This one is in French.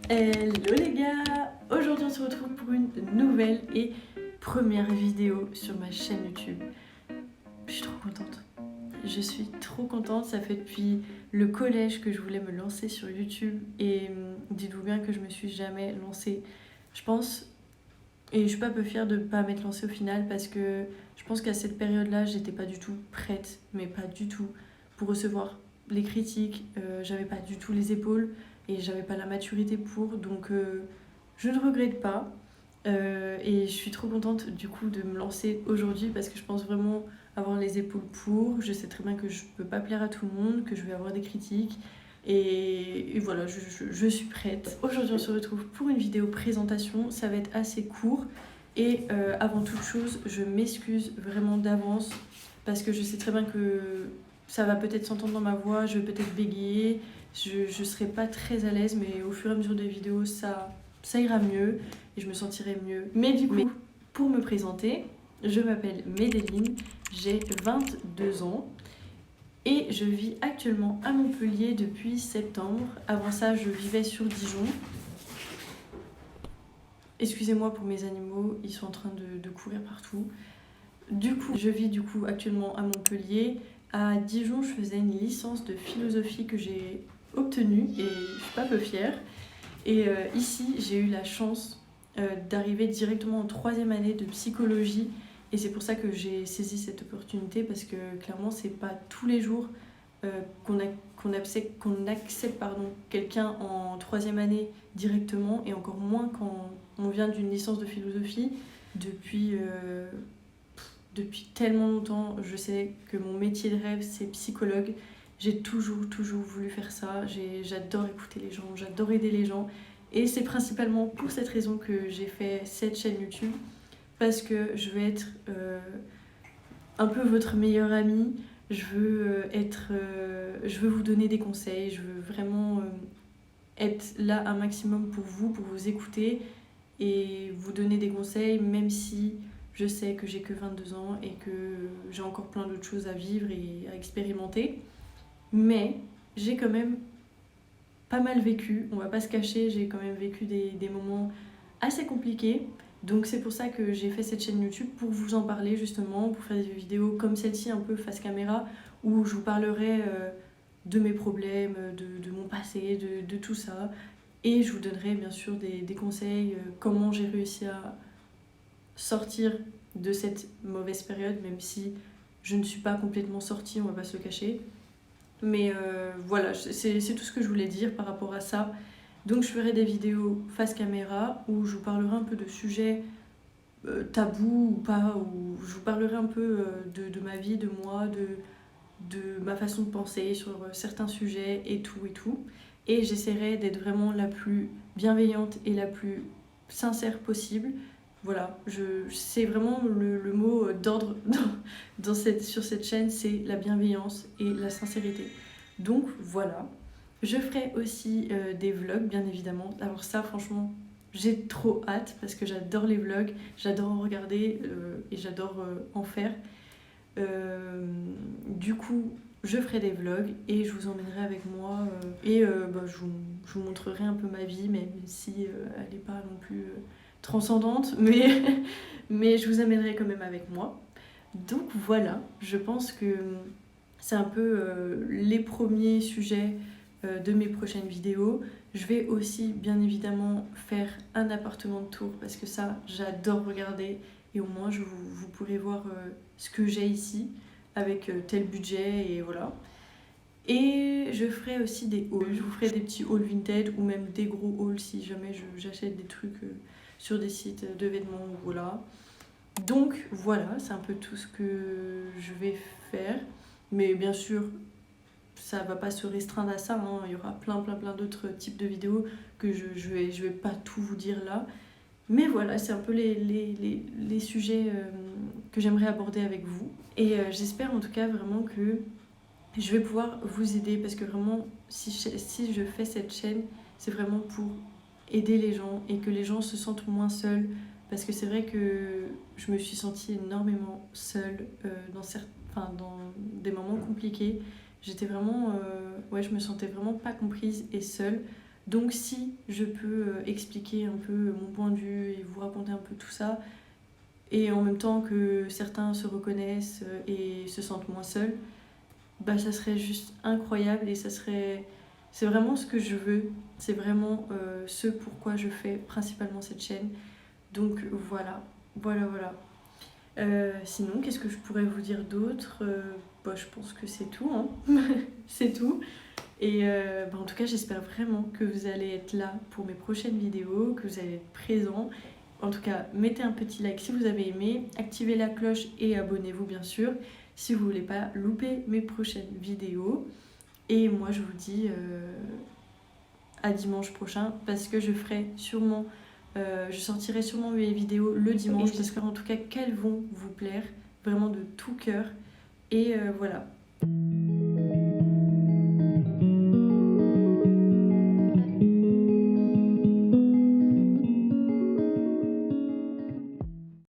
Hello les gars! Aujourd'hui on se retrouve pour une nouvelle et première vidéo sur ma chaîne YouTube. Je suis trop contente. Je suis trop contente, ça fait depuis le collège que je voulais me lancer sur YouTube et dites-vous bien que je me suis jamais lancée. Je pense, et je suis pas peu fière de pas m'être lancée au final parce que je pense qu'à cette période-là j'étais pas du tout prête, mais pas du tout, pour recevoir les critiques, j'avais pas du tout les épaules et j'avais pas la maturité pour, donc je ne regrette pas. Et je suis trop contente du coup de me lancer aujourd'hui parce que je pense vraiment avoir les épaules pour. Je sais très bien que je peux pas plaire à tout le monde, que je vais avoir des critiques. Et voilà, je suis prête. Aujourd'hui on se retrouve pour une vidéo présentation, ça va être assez court. Et avant toute chose, je m'excuse vraiment d'avance parce que je sais très bien que ça va peut-être s'entendre dans ma voix, je vais peut-être bégayer, je serai pas très à l'aise, mais au fur et à mesure des vidéos, ça ira mieux et je me sentirai mieux. Mais du coup, pour me présenter, je m'appelle Médeline, j'ai 22 ans et je vis actuellement à Montpellier depuis septembre. Avant ça, je vivais sur Dijon. Excusez-moi pour mes animaux, ils sont en train de courir partout. Du coup, je vis actuellement à Montpellier. À Dijon, je faisais une licence de philosophie que j'ai obtenue et je suis pas peu fière. Et ici, j'ai eu la chance d'arriver directement en troisième année de psychologie. Et c'est pour ça que j'ai saisi cette opportunité parce que clairement, c'est pas tous les jours qu'on accepte quelqu'un en troisième année directement et encore moins quand on vient d'une licence de philosophie depuis tellement longtemps. Je sais que mon métier de rêve, c'est psychologue. J'ai toujours voulu faire ça. J'adore écouter les gens, j'adore aider les gens. Et c'est principalement pour cette raison que j'ai fait cette chaîne YouTube. Parce que je veux être un peu votre meilleure amie. Je veux vous donner des conseils. Je veux vraiment être là un maximum pour vous écouter et vous donner des conseils, même si je sais que j'ai que 22 ans et que j'ai encore plein d'autres choses à vivre et à expérimenter. Mais j'ai quand même pas mal vécu, on va pas se cacher, j'ai quand même vécu des moments assez compliqués. Donc c'est pour ça que j'ai fait cette chaîne YouTube, pour vous en parler justement, pour faire des vidéos comme celle-ci un peu face caméra, où je vous parlerai de mes problèmes, de mon passé, de tout ça. Et je vous donnerai bien sûr des conseils, comment j'ai réussi à sortir de cette mauvaise période, même si je ne suis pas complètement sortie, on va pas se le cacher. Mais voilà, c'est tout ce que je voulais dire par rapport à ça. Donc je ferai des vidéos face caméra où je vous parlerai un peu de sujets tabous ou pas, où je vous parlerai un peu de ma vie, de moi, de ma façon de penser sur certains sujets et tout et tout. Et j'essaierai d'être vraiment la plus bienveillante et la plus sincère possible. Voilà, c'est vraiment le mot d'ordre sur cette chaîne, c'est la bienveillance et la sincérité. Donc voilà, je ferai aussi des vlogs bien évidemment. Alors ça franchement, j'ai trop hâte parce que j'adore les vlogs, j'adore en regarder et j'adore en faire. Du coup, je ferai des vlogs et je vous emmènerai avec moi je vous montrerai un peu ma vie, même si elle n'est pas non plus transcendante, mais je vous amènerai quand même avec moi. Donc voilà, je pense que c'est un peu les premiers sujets de mes prochaines vidéos. Je vais aussi bien évidemment faire un appartement de tour parce que ça j'adore regarder et au moins vous pourrez voir ce que j'ai ici avec tel budget et voilà. Et je ferai aussi des hauls, je vous ferai des petits hauls vintage ou même des gros hauls si jamais j'achète des trucs sur des sites de vêtements, voilà. Donc voilà, c'est un peu tout ce que je vais faire. Mais bien sûr, ça va pas se restreindre à ça, hein. Il y aura plein d'autres types de vidéos que je vais pas tout vous dire là. Mais voilà, c'est un peu les sujets que j'aimerais aborder avec vous. Et j'espère en tout cas vraiment que je vais pouvoir vous aider parce que vraiment, si je fais cette chaîne, c'est vraiment pour aider les gens et que les gens se sentent moins seuls. Parce que c'est vrai que je me suis sentie énormément seule dans des moments compliqués. J'étais vraiment, je me sentais vraiment pas comprise et seule. Donc si je peux expliquer un peu mon point de vue et vous raconter un peu tout ça, et en même temps que certains se reconnaissent et se sentent moins seuls, bah ça serait juste incroyable et c'est vraiment ce que je veux, c'est vraiment ce pourquoi je fais principalement cette chaîne. Donc voilà. Sinon, qu'est-ce que je pourrais vous dire d'autre? Bah, je pense que c'est tout, hein. C'est tout. Et bah, en tout cas, j'espère vraiment que vous allez être là pour mes prochaines vidéos, que vous allez être présents. En tout cas, mettez un petit like si vous avez aimé, activez la cloche et abonnez-vous bien sûr si vous voulez pas louper mes prochaines vidéos. Et moi, je vous dis à dimanche prochain parce que je sortirai sûrement mes vidéos le dimanche. J'espère en tout cas qu'elles vont vous plaire, vraiment de tout cœur. Et voilà.